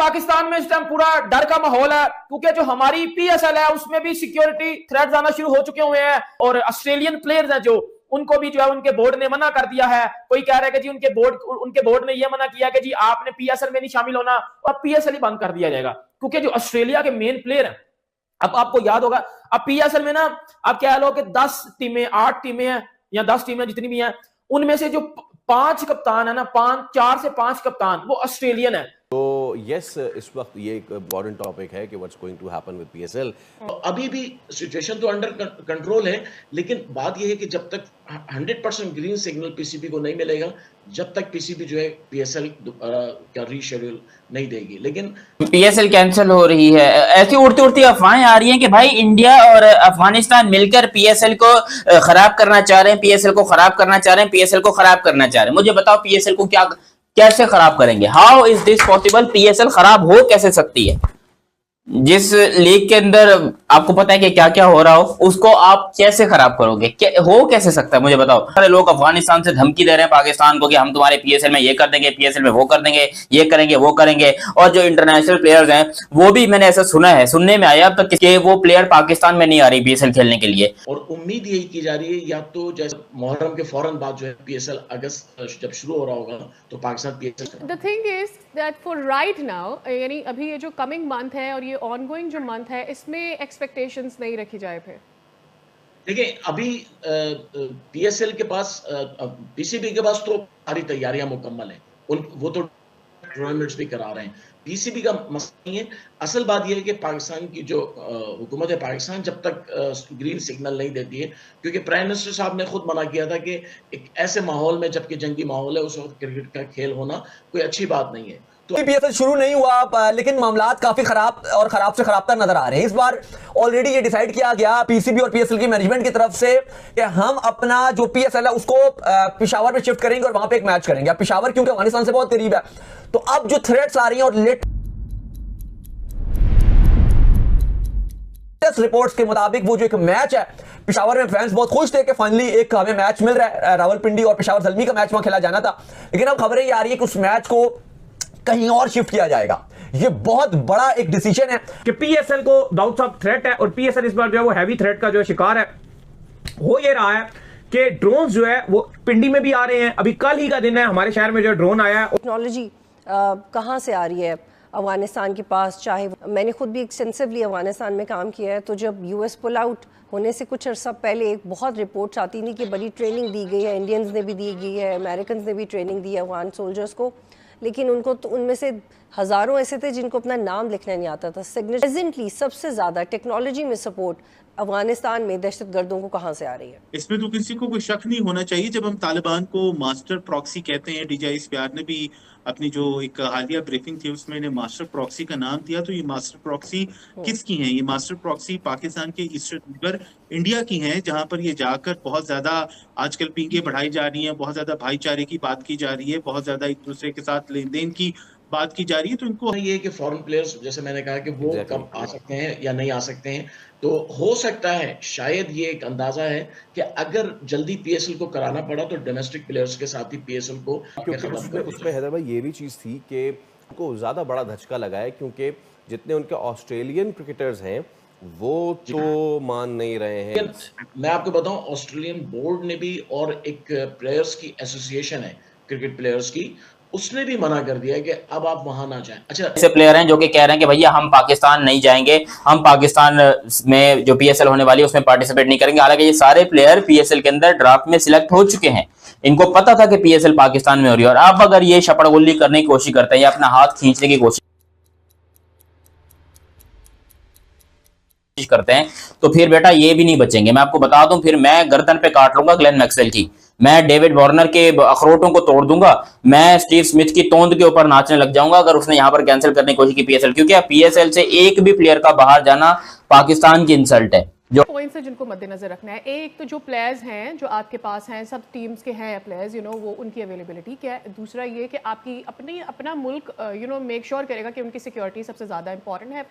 पाकिस्तान में इस टाइम पूरा डर का माहौल है, क्योंकि जो हमारी पीएसएल है उसमें भी सिक्योरिटी थ्रेट्स आना शुरू हो चुके हुए हैं, और ऑस्ट्रेलियन प्लेयर्स हैं जो उनको भी जो है उनके बोर्ड ने मना कर दिया है। कोई कह रहा है कि जी उनके बोर्ड ने यह मना किया कि जी आपने पीएसएल में नहीं शामिल होना, और पीएसएल ही बंद कर दिया जाएगा, क्योंकि जो ऑस्ट्रेलिया के मेन प्लेयर हैं, अब आपको याद होगा, अब पीएसएल में ना आप कह लो कि 10 टीमें 8 टीमें हैं या 10 टीमें जितनी भी हैं, उनमें से जो 5 कप्तान है ना, 4 से 5 कप्तान वो ऑस्ट्रेलियन है। तो यस, इस वक्त ये एक इम्पोर्टेंट टॉपिक है कि what's going to happen with PSL. अभी भी सिचुएशन तो अंडर कंट्रोल है, लेकिन बात यह है कि जब तक 100% ग्रीन सिग्नल पीसीबी को नहीं मिलेगा, जब तक पीसीबी जो है पीएसएल का रीशेड्यूल नहीं देगी। लेकिन पीएसएल कैंसिल हो रही है, ऐसी उड़ती उड़ती अफवाहें आ रही हैं कि भाई इंडिया और अफगानिस्तान मिलकर पीएसएल को खराब करना चाह रहे हैं, पीएसएल को खराब करना चाह रहे हैं, पीएसएल को खराब करना चाह रहे हैं। मुझे बताओ पीएसएल को कैसे खराब करेंगे? How is this possible? PSL खराब हो कैसे सकती है? जिस लीग के अंदर आपको पता है कि क्या क्या हो रहा हो, उसको आप कैसे खराब करोगे? हो कैसे सकता है मुझे बताओ। सारे लोग अफगानिस्तान से धमकी दे रहे हैं पाकिस्तान को कि हम तुम्हारे पीएसएल में ये कर देंगे, पीएसएल में वो कर देंगे, ये करेंगे वो करेंगे। और जो इंटरनेशनल प्लेयर्स हैं वो भी मैंने ऐसा सुना है, सुनने में आया अब तक कि वो प्लेयर पाकिस्तान में नहीं आ रही पीएसएल खेलने के लिए। और उम्मीद यही की जा रही है, या तो जैसे मुहर्रम के फौरन बाद जो है पीएसएल अगस्त जब शुरू हो रहा होगा तो Pakistan PSL. The thing is that for right now, यानी अभी ये जो कमिंग मंथ है और ये ऑनगोइंग जो मंथ है, इसमें एक्सपेक्टेशंस नहीं रखी जाए। फिर देखिए, अभी पीएसएल के पास पीसीबी के पास तो सारी तैयारियां मुकम्मल हैं, वो तो टूर्नामेंट्स भी करा रहे हैं। पीसीबी का मसला नहीं है, असल बात यह है कि पाकिस्तान की जो हुकूमत है पाकिस्तान जब तक ग्रीन सिग्नल नहीं देती है, क्योंकि प्राइम मिनिस्टर साहब ने खुद मना किया था कि एक ऐसे माहौल में, जबकि जंगी माहौल है, उस वक्त क्रिकेट का खेल होना कोई अच्छी बात नहीं है। तो पीएसएल शुरू नहीं हुआ, लेकिन मामलात काफी खराब और खराब से खराब नजर आ रहे हैं। इस बार ऑलरेडी ये डिसाइड किया गया पीसीबी और पीएसएल की मैनेजमेंट की तरफ से कि हम अपना जो पीएसएल है उसको पेशावर में शिफ्ट करेंगे और वहां पे एक मैच करेंगे। अब पेशावर क्योंकि अफगानिस्तान से बहुत करीब है, तो अब जो थ्रेट्स आ रही हैं और लेटेस्ट रिपोर्ट्स के मुताबिक वो जो एक मैच है पेशावर में, फैंस बहुत खुश थे कि फाइनली एक हमें मैच मिल रहा है। रावलपिंडी और पेशावर जल्मी का मैच वहां खेला जाना था, लेकिन अब खबरें ये आ रही है कि उस मैच को कहीं और शिफ्ट किया जाएगा। ये बहुत बड़ा एक डिसीजन है कि पीएसएल को दाऊद साहब थ्रेट है, और पीएसएल इस बार जो है वो हैवी थ्रेट का जो है शिकार है। हो ये रहा है कि ड्रोन जो है वो पिंडी में भी आ रहे हैं। अभी कल ही का दिन है, हमारे शहर में जो ड्रोन आया है। टेक्नोलॉजी कहाँ से आ रही है अफगानिस्तान के पास? चाहे मैंने खुद भी एक्सटेंसिवली अफगानिस्तान में काम किया है, तो जब यूएस पुल आउट होने से कुछ अर्सा पहले एक बहुत रिपोर्ट्स आती थी कि बड़ी ट्रेनिंग दी गई है, इंडियंस ने भी दी गई है, अमेरिकन ने भी ट्रेनिंग दी है अफगान सोल्जर्स को, लेकिन उनको तो उनमें से हज़ारों ऐसे थे जिनको अपना नाम लिखना नहीं आता था। प्रेजेंटली सबसे ज़्यादा टेक्नोलॉजी में सपोर्ट अफगानिस्तान में दहशतगर्दों को कहाँ से आ रही है? इसमें तो किसी को कोई शक नहीं होना चाहिए। जब हम तालिबान को मास्टर प्रॉक्सी कहते हैं, डीजीआई इस्पियार ने भी अपनी जो एक हालिया ब्रीफिंग थी उसमें इन्हें मास्टर प्रॉक्सी का नाम दिया। तो ये मास्टर प्रॉक्सी किसकी हैं? ये मास्टर प्रॉक्सी पाकिस्तान के ईस्टर्न नैबर इंडिया की हैं, जहां पर ये जाकर बहुत ज्यादा आजकल पींगे बढ़ाई जा रही हैं, बहुत ज्यादा भाईचारे की बात की जा रही है, बहुत ज्यादा एक दूसरे के साथ लेन देन की बात की जा रही है। तो इनको ये कि फॉरेन प्लेयर्स, जैसे मैंने कहा कि वो कब आ सकते हैं या नहीं आ सकते हैं, तो हो सकता है शायद ये एक अंदाजा है कि अगर जल्दी पीएसएल को कराना पड़ा तो डोमेस्टिक प्लेयर्स के साथ ही पीएसएल को, क्योंकि उसमें हैदर भाई ये भी चीज़ थी कि उनको ज़्यादा बड़ा धचका लगा है, क्योंकि जितने उनके ऑस्ट्रेलियन क्रिकेटर्स हैं वो तो मान नहीं रहे हैं। मैं आपको बताऊं, ऑस्ट्रेलियन बोर्ड ने भी, और एक प्लेयर्स की एसोसिएशन है क्रिकेट प्लेयर्स की, उसने भी मना कर दिया है कि अब आप वहां ना जाएं। अच्छा, ऐसे प्लेयर हैं जो कि कह रहे हैं कि भैया हम पाकिस्तान नहीं जाएंगे, हम पाकिस्तान में जो पीएसएल होने वाली है उसमें पार्टिसिपेट नहीं करेंगे। हालांकि ये सारे प्लेयर पीएसएल के अंदर ड्राफ्ट में सिलेक्ट हो चुके हैं, इनको पता था कि पीएसएल पाकिस्तान में हो रही है। और अब अगर ये शपड़गुल्ली करने की कोशिश करते हैं या अपना हाथ खींचने की कोशिश करते हैं, तो फिर बेटा ये भी नहीं बचेंगे। मैं आपको बता दूं, फिर मैं गर्दन पे काट लूंगा ग्लेन मैक्सवेल की, मैं डेविड वार्नर के अखरोटों को तोड़ दूंगा, मैं स्टीव स्मिथ की तोंद के ऊपर नाचने लग जाऊंगा अगर उसने यहां पर कैंसिल करने की कोशिश की पीएसएल, क्योंकि पीएसएल से एक भी प्लेयर का बाहर जाना पाकिस्तान की इंसल्ट है। जो पॉइंट्स है जिनको मद्देनजर रखना है, एक तो जो प्लेयर्स हैं जो आपके पास हैं, सब टीम्स के हैं प्लेयर्स, वो उनकी अवेलेबिलिटी क्या है। दूसरा ये कि आपकी अपना मुल्क मेक श्योर करेगा कि उनकी सिक्योरिटी सबसे ज़्यादा इंपॉर्टेंट है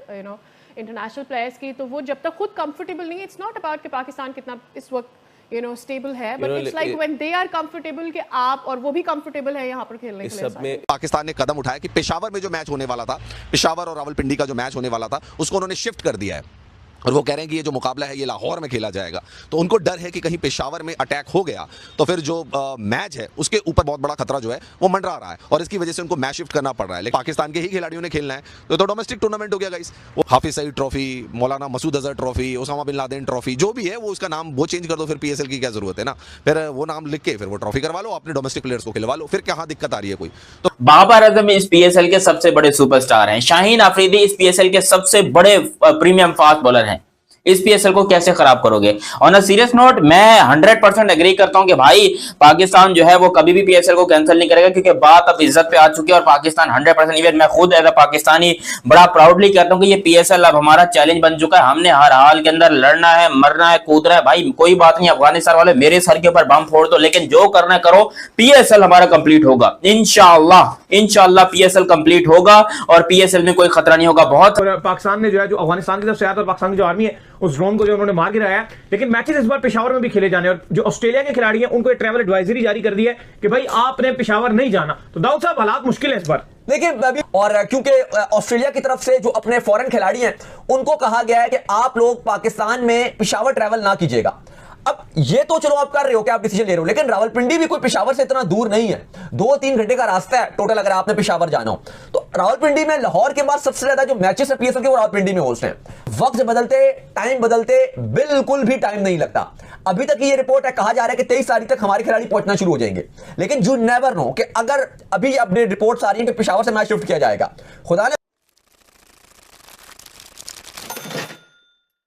इंटरनेशनल प्लेयर्स की। तो वो जब तक खुद कंफर्टेबल नहीं है, इट्स नॉट अबाउट कि पाकिस्तान कितना इस वक्त स्टेबल है, but it's like when they are comfortable कि आप और वो भी कंफर्टेबल है यहाँ पर खेलने के लिए। सब में पाकिस्तान ने कदम उठाया कि पेशावर में जो मैच होने वाला था, पेशावर और रावलपिंडी का जो मैच होने वाला था, उसको उन्होंने शिफ्ट कर दिया है और वो कह रहे हैं कि ये जो मुकाबला है ये लाहौर में खेला जाएगा। तो उनको डर है कि कहीं पेशावर में अटैक हो गया तो फिर जो मैच है उसके ऊपर बहुत बड़ा खतरा जो है वो मंडरा रहा है और इसकी वजह से उनको मैच शिफ्ट करना पड़ रहा है। लेकिन पाकिस्तान के ही खिलाड़ियों ने खेलना है तो डोमेस्टिक टूर्नामेंट हो गया गाइस। वो हाफिज Saeed trophy, Maulana Masood Azhar trophy, Osama bin Laden trophy, जो भी है वो उसका नाम वो चेंज कर दो, फिर पीएसएल की क्या जरूरत है ना, फिर वो नाम लिख के फिर वो ट्रॉफी करवा लो, अपने डोमेस्टिक प्लेयर्स को खिलवा लो, फिर कहाँ दिक्कत आ रही है कोई। तो बाबर आजम इस पीएसएल के सबसे बड़े सुपरस्टार हैं। शाहीन अफरीदी इस पीएसएल के सबसे बड़े प्रीमियम फास्ट बॉलर हैं। इस पीएसएल को कैसे खराब करोगे? ऑन अ सीरियस नोट, मैं 100% एग्री करता हूं कि भाई पाकिस्तान जो है वो कभी भी पीएसएल को कैंसिल नहीं करेगा, क्योंकि बात अब इज्जत पे आ चुकी है और पाकिस्तान 100%, इवन मैं खुद एज अ पाकिस्तानी बड़ा प्राउडली कहता हूं कि ये पीएसएल अब हमारा चैलेंज बन चुका है। हमने हर हाल के अंदर लड़ना है, मरना है, कूदना है। भाई कोई बात नहीं, अफगानिस्तान वाले मेरे सर के ऊपर बम फोड़ दो, लेकिन जो करना है करो। पीएसएल हमारा कंप्लीट होगा इंशाअल्लाह पीएसएल कंप्लीट होगा और पीएसएल में कोई खतरा नहीं होगा। बहुत पाकिस्तान ने जो है जो अफगानिस्तान की तरफ से आया था, पाकिस्तान की जो आर्मी है उस ड्रोन को जो उन्होंने मार गिराया, लेकिन मैचेस इस बार पेशावर में भी खेले जाने और जो ऑस्ट्रेलिया के खिलाड़ी हैं उनको ट्रैवल एडवाइजरी जारी कर दी है कि भाई आपने पेशावर नहीं जाना। तो दाऊद साहब हालात मुश्किल है इस बार। देखिए, और क्योंकि ऑस्ट्रेलिया की तरफ से जो अपने फॉरेन खिलाड़ी हैं उनको कहा गया है कि आप लोग पाकिस्तान में पेशावर ट्रैवल ना कीजिएगा। अब ये तो चलो आप कर रहे हो कि आप डिसीजन ले रहे हो, लेकिन रावलपिंडी भी कोई पेशावर से इतना दूर नहीं है, 2-3 घंटे का रास्ता है टोटल अगर आपने पेशावर जाना हो। तो रावलपिंडी में लाहौर के बाद सबसे ज्यादा जो मैचेस है पीएसएल के वो रावलपिंडी में होस्ट हैं। वक्त बदलते, टाइम बदलते बिल्कुल भी टाइम नहीं लगता। अभी तक ये रिपोर्ट है, कहा जा रहा है कि 23 तारीख तक हमारे खिलाड़ी पहुंचना शुरू हो जाएंगे, लेकिन यू नेवर नो कि अगर अभी अपडेट रिपोर्ट्स आ रही है कि पेशावर से मैच शिफ्ट किया जाएगा, खुदा ने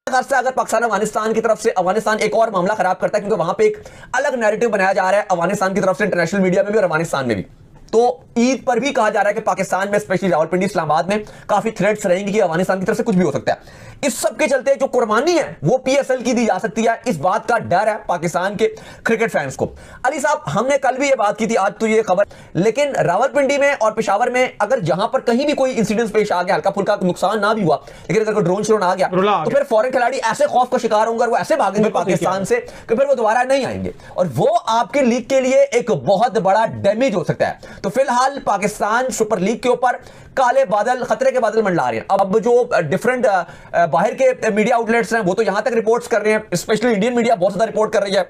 अगर पाकिस्तान अफगानिस्तान की तरफ से अफगानिस्तान एक और मामला खराब करता है, क्योंकि वहां पे एक अलग नैरेटिव बनाया जा रहा है अफगानिस्तान की तरफ से इंटरनेशनल मीडिया में भी और अफगानिस्तान में भी। तो ईद पर भी कहा जा रहा है कि पाकिस्तान में स्पेशली रावलपिंडी, इस्लामाबाद में काफी थ्रेट्स रहेंगी कि अफगानिस्तान की तरफ से कुछ भी हो सकता है। इस सब के चलते जो कुर्बानी है वो पीएसएल की दी जा सकती है, इस बात का डर है पाकिस्तान के क्रिकेट फैंस को। अली साहब, हमने कल भी ये बात की थी, आज तो ये खबर, लेकिन रावलपिंडी में और पेशावर में अगर जहां पर कहीं भी कोई इंसिडेंट पेश आ गया, हल्का फुल्का नुकसान ना भी हुआ, लेकिन अगर ड्रोन श्रोन आ गया तो फिर फॉरेन खिलाड़ी ऐसे खौफ का शिकार होंगे, वो ऐसे भागेंगे पाकिस्तान से कि फिर वो दोबारा नहीं आएंगे और वो आपके लीग के लिए एक बहुत बड़ा डैमेज हो सकता है। तो फिलहाल पाकिस्तान सुपर लीग के ऊपर काले बादल, खतरे के बादल मंडरा रहे हैं। अब जो डिफरेंट बाहर के मीडिया आउटलेट्स हैं वो तो यहां तक रिपोर्ट्स कर रहे हैं, स्पेशली इंडियन मीडिया बहुत ज्यादा रिपोर्ट कर रही है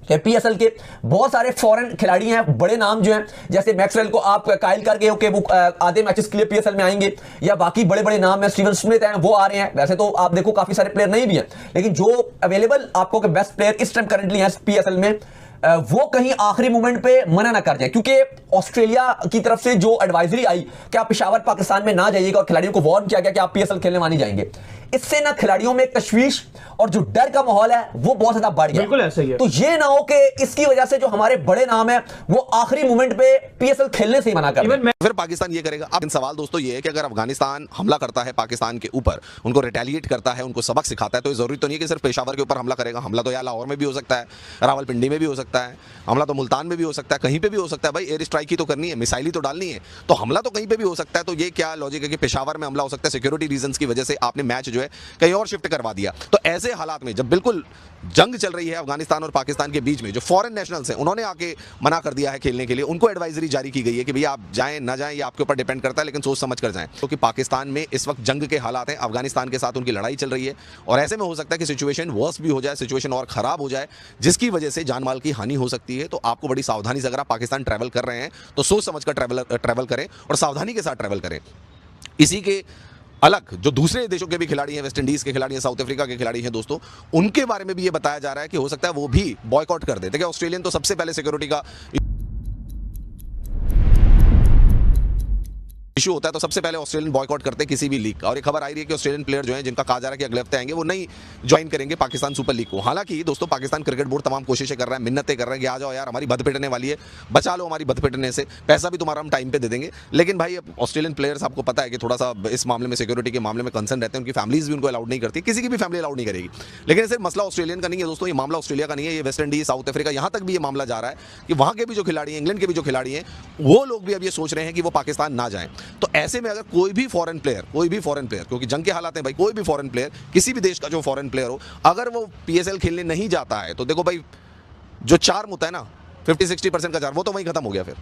कि पीएसएल के बहुत सारे फॉरेन खिलाड़ी हैं, बड़े नाम जो हैं, जैसे मैक्सवेल को आप कायल कर गए हो कि वो आधे मैचेस के लिए पीएसएल में आएंगे, या बाकी बड़े बड़े नाम हैं, स्टीवन स्मिथ हैं वो आ रहे हैं। वैसे तो आप देखो काफी सारे प्लेयर नहीं भी हैं, लेकिन जो अवेलेबल आपको के बेस्ट प्लेयर इस टाइम करंटली हैं पीएसएल में, वो कहीं आखिरी मोमेंट पे मना ना कर जाए, क्योंकि ऑस्ट्रेलिया की तरफ से जो एडवाइजरी आई कि आप पेशावर पाकिस्तान में ना जाइएगा और खिलाड़ियों को वार्न किया गया कि आप पीएसएल खेलने वाले जाएंगे, इससे ना खिलाड़ियों में तशवीश और जो डर का माहौल है वो बहुत ज्यादा बढ़ गया। बिल्कुल ऐसा ही है। तो ये ना हो कि इसकी वजह से जो हमारे बड़े नाम है वो आखिरी मोमेंट पे पीएसएल खेलने से ही मना कर दें। फिर पाकिस्तान ये करेगा। अब सवाल दोस्तों ये है कि अगर अफगानिस्तान हमला करता है पाकिस्तान के ऊपर, उनको रिटेलिएट करता है, उनको सबक सिखाता है, तो जरूरी तो नहीं है कि सिर्फ पेशावर के ऊपर हमला करेगा। हमला तो या लाहौर में भी हो सकता है, रावलपिंडी में भी हो सकता है, हमला तो मुल्तान में भी हो सकता है, कहीं पे भी हो सकता है। भाई एयर स्ट्राइक ही तो करनी है, मिसाइल ही तो डालनी है, तो हमला तो कहीं पे भी हो सकता है। तो ये क्या लॉजिक है कि पेशावर में हमला हो सकता है? सिक्योरिटी रीजंस की वजह से आपने मैच जो है कहीं और शिफ्ट करवा दिया। तो ऐसे हालात में जब बिल्कुल जंग चल रही है अफगानिस्तान और पाकिस्तान के बीच में, जो फॉरेन नेशनल्स हैं उन्होंने आके मना कर दिया है खेलने के लिए, उनको एडवाइजरी जारी की गई है कि भैया आप जाएं ना जाएं ये आपके ऊपर डिपेंड करता है, लेकिन सोच समझ कर जाएं, क्योंकि पाकिस्तान में इस वक्त जंग के हालात हैं, अफगानिस्तान के साथ उनकी लड़ाई चल रही है और ऐसे में हो सकता है कि सिचुएशन वर्स भी हो जाए, सिचुएशन और खराब हो जाए, जिसकी वजह से जान माल की हानि हो सकती है। तो आपको बड़ी सावधानी से, अगर आप पाकिस्तान ट्रैवल कर रहे हैं तो सोच समझ कर ट्रैवल करें और सावधानी के साथ ट्रैवल करें। इसी के अलग जो दूसरे देशों के भी खिलाड़ी हैं, वेस्ट इंडीज के खिलाड़ी हैं, साउथ अफ्रीका के खिलाड़ी हैं दोस्तों, उनके बारे में भी ये बताया जा रहा है कि हो सकता है वो भी बॉयकॉट कर देते। ऑस्ट्रेलियन तो सबसे पहले सिक्योरिटी का इशू होता है तो सबसे पहले ऑस्ट्रेलियन बॉयकॉट करते हैं किसी भी लीग का। और एक खबर आई रही है कि ऑस्ट्रेलियन प्लेयर जो हैं, जिनका कहा जा रहा है कि अगले हफ्ते आएंगे, वो नहीं ज्वाइन करेंगे पाकिस्तान सुपर लीग को। हालांकि दोस्तों पाकिस्तान क्रिकेट बोर्ड तमाम कोशिशें कर रहा है, मिन्नतें कर रहे हैं कि आ जाओ यार, हमारी बद पिटने वाली है, बचा लो हमारी बद पिटने से, पैसा भी तुम्हारा हम टाइम पे दे देंगे। लेकिन भाई ऑस्ट्रेलियन प्लेयर्स आपको पता है कि थोड़ा सा इस मामले में, सिक्योरिटी के मामले में कंसर्न रहते हैं, उनकी फैमिलीज भी उनको अलाउड नहीं करती, किसी की भी फैमिली अलाउड नहीं करेगी। लेकिन सिर्फ मसला ऑस्ट्रेलियन का नहीं है दोस्तों, ये मामला ऑस्ट्रेलिया का नहीं है, ये वेस्ट इंडीज, साउथ अफ्रीका, यहाँ तक भी ये मामला जा रहा है कि वहाँ के भी जो खिलाड़ी हैं, इंग्लैंड के भी जो खिलाड़ी हैं, वो लोग भी अब ये सोच रहे हैं कि वो पाकिस्तान ना जाएं। तो ऐसे में अगर कोई भी फॉरेन प्लेयर, क्योंकि जंग के हालात हैं भाई, कोई भी फॉरेन प्लेयर, किसी भी देश का जो फॉरेन प्लेयर हो, अगर वो PSL खेलने नहीं जाता है तो देखो भाई, जो चार्म होता है ना 50-60% का चार्म, वो तो वहीं खत्म हो गया। फिर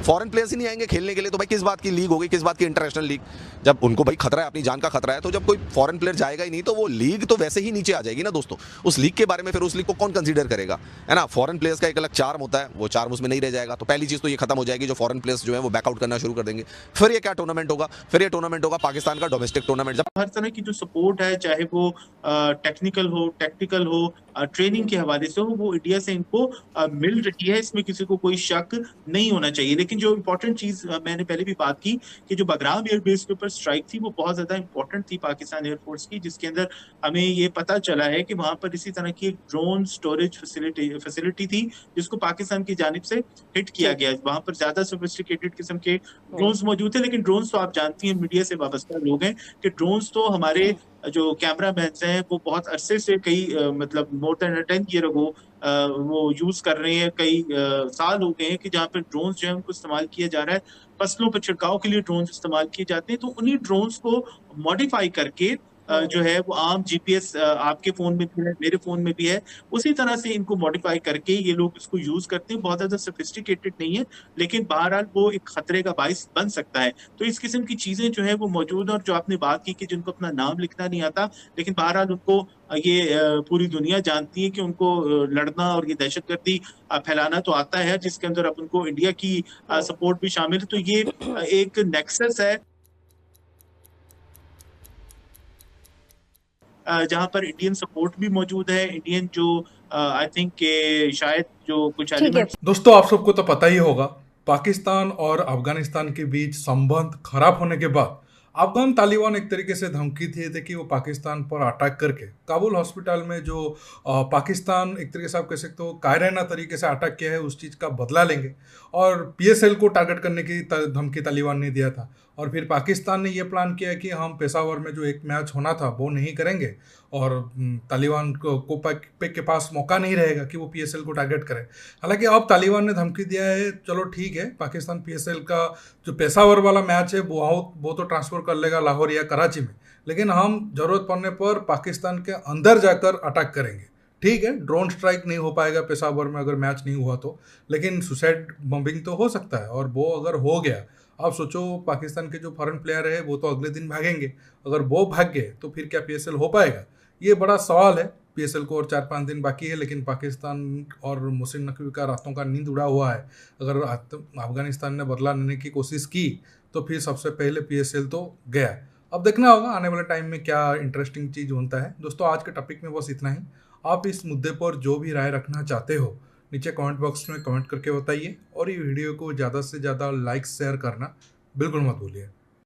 फॉरेन प्लेयर्स ही नहीं आएंगे खेलने के लिए, तो भाई किस बात की लीग होगी, किस बात की इंटरनेशनल लीग। जब उनको भाई खतरा है, अपनी जान का खतरा है, तो जब कोई फॉरेन प्लेयर जाएगा ही नहीं तो वो लीग तो वैसे ही नीचे आ जाएगी ना दोस्तों। उस लीग के बारे में फिर उस लीग को कौन कंसीडर करेगा, है ना। फॉरेन प्लेयर्स का एक अलग चार्म होता है, वो चार्म उसमें नहीं रह जाएगा। तो पहली चीज़ तो ये खत्म हो जाएगी, जो फॉरेन प्लेयर्स जो है वो बैकआउट करना शुरू कर देंगे। फिर ये क्या टूर्नामेंट होगा, फिर ये टूर्नामेंट होगा पाकिस्तान का डोमेस्टिक टूर्नामेंट। जब हर तरह की जो सपोर्ट है, चाहे वो टेक्निकल हो, टैक्टिकल हो, ट्रेनिंग के हवाले से हो, वो इंडिया से इनको मिल रही है, इसमें किसी को कोई शक नहीं होना चाहिए। लेकिन जो इम्पोर्टेंट चीज मैंने पहले भी बात की कि जो बगराम एयरबेस के ऊपर स्ट्राइक थी वो बहुत ज्यादा इंपॉर्टेंट थी पाकिस्तान एयरफोर्स की, जिसके अंदर हमें ये पता चला है कि वहां पर इसी तरह की एक ड्रोन स्टोरेज फैसिलिटी थी जिसको पाकिस्तान की जानिब से हिट किया गया। वहां पर ज्यादा सोफिस्टिकेटेड किस्म के ड्रोन्स मौजूद थे, लेकिन ड्रोन्स तो आप जानती हैं, मीडिया से वाबस्ता लोग हैं, कि ड्रोन्स तो हमारे जो कैमरा मैन हैं वो बहुत अरसे से कई मतलब मोर देन 10 ईयर अगो वो यूज कर रहे हैं। कई साल हो गए हैं कि जहाँ पर ड्रोन्स जो है उनको इस्तेमाल किया जा रहा है, फसलों पर छिड़काव के लिए ड्रोन्स इस्तेमाल किए जाते हैं। तो उन्हीं ड्रोन्स को मॉडिफाई करके जो है वो आम GPS आपके फोन में भी है, मेरे फोन में भी है, उसी तरह से इनको मॉडिफाई करके ये लोग इसको यूज करते हैं। बहुत ज्यादा सोफिस्टिकेटेड नहीं है, लेकिन बहरहाल वो एक खतरे का बाइस बन सकता है। तो इस किस्म की चीजें जो है वो मौजूद है। और जो आपने बात की कि जिनको अपना नाम लिखना नहीं आता, लेकिन बहरहाल उनको ये पूरी दुनिया जानती है कि उनको लड़ना और ये दहशतगर्दी फैलाना तो आता है, जिसके अंदर अब उनको इंडिया की सपोर्ट भी शामिल है। तो ये एक नेक्सस है जहां पर इंडियन सपोर्ट भी मौजूद है, इंडियन जो आई थिंक के शायद जो कुछ एलिमेंट्स। दोस्तों, आप सबको तो पता ही होगा, पाकिस्तान और अफगानिस्तान के बीच संबंध खराब होने के बाद अफगान तालिबान एक तरीके से धमकी दिए थे कि वो पाकिस्तान पर अटैक करके काबुल हॉस्पिटल में जो पाकिस्तान एक तरीके से आप कह सकते हो कायराना तरीके से अटैक किया है उस चीज़ का बदला लेंगे। और PSL को टारगेट करने की धमकी तालिबान ने दिया था। और फिर पाकिस्तान ने यह प्लान किया कि हम पेशावर में जो एक मैच होना था वो नहीं करेंगे और तालिबान को के पास मौका नहीं रहेगा कि वो PSL को टारगेट करे। हालांकि अब तालिबान ने धमकी दिया है, चलो ठीक है, पाकिस्तान PSL का जो पेशावर वाला मैच है वो तो ट्रांसफ़र कर लेगा लाहौर या कराची में, लेकिन हम ज़रूरत पड़ने पर पाकिस्तान के अंदर जाकर अटैक करेंगे। ठीक है, ड्रोन स्ट्राइक नहीं हो पाएगा पेशावर में अगर मैच नहीं हुआ तो, लेकिन सुसाइड बम्बिंग तो हो सकता है। और वो अगर हो गया, आप सोचो पाकिस्तान के जो फॉरेन प्लेयर है वो तो अगले दिन भागेंगे, अगर वो भाग गए तो फिर क्या PSL हो पाएगा? ये बड़ा सवाल है। PSL को और 4-5 दिन बाकी है, लेकिन पाकिस्तान और मुहसिन नकवी का रातों का नींद उड़ा हुआ है। अगर अफगानिस्तान ने बदला लेने की कोशिश की तो फिर सबसे पहले PSL तो गया। अब देखना होगा आने वाले टाइम में क्या इंटरेस्टिंग चीज़ होता है। दोस्तों, आज के टॉपिक में बस इतना ही। आप इस मुद्दे पर जो भी राय रखना चाहते हो नीचे कमेंट बॉक्स में कमेंट करके बताइए, और ये वीडियो को ज़्यादा से ज़्यादा लाइक शेयर करना बिल्कुल मत भूलिए।